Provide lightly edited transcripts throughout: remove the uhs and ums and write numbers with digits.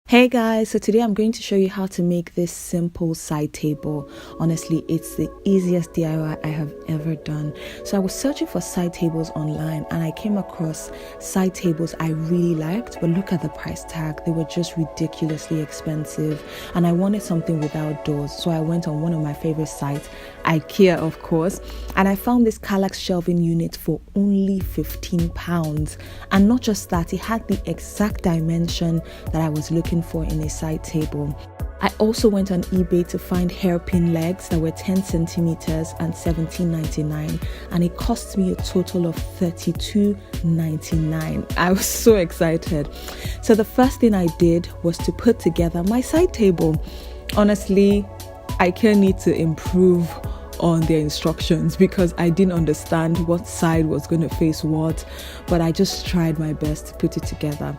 Hey guys, so today I'm going to show you how to make this simple side table. Honestly, it's the easiest DIY I have ever done. So I was searching for side tables online and I came across side tables I really liked, but look at the price tag. They were just ridiculously expensive and I wanted something without doors. So I went on one of my favorite sites, Ikea of course, and I found this Kallax shelving unit for only £15. And not just that, it had the exact dimension that I was looking for in a side table. I also went on eBay to find hairpin legs that were 10 centimeters and $17.99, and it cost me a total of $32.99. I was so excited. So the first thing I did was to put together my side table. Honestly, I can need to improve on their instructions because I didn't understand what side was going to face what, but I just tried my best to put it together.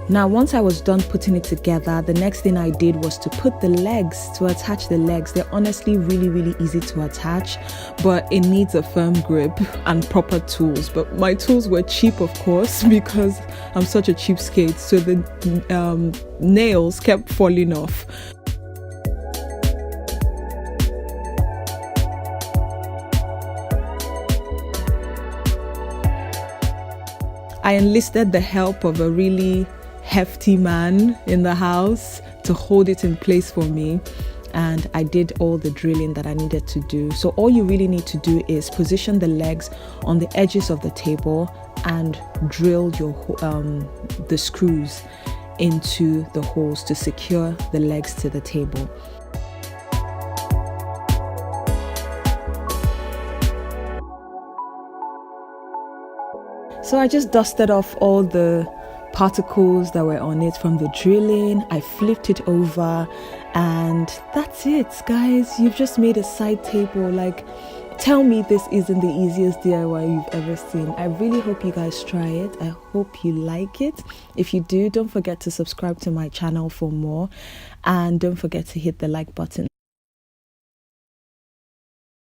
Now, once I was done putting it together, the next thing I did was to put the legs, to attach the legs. They're honestly really easy to attach, but it needs a firm grip and proper tools. But my tools were cheap, of course, because I'm such a cheapskate. So the nails kept falling off. I enlisted the help of a really hefty man in the house to hold it in place for me, and I did all the drilling that I needed to do. So all you really need to do is position the legs on the edges of the table and drill the screws into the holes to secure the legs to the table. So I just dusted off all the particles that were on it from the drilling. I flipped it over and that's it, guys. You've just made a side table. Like, tell me this isn't the easiest DIY you've ever seen. I really hope you guys try it. I hope you like it. If you do, don't forget to subscribe to my channel for more, and don't forget to hit the like button.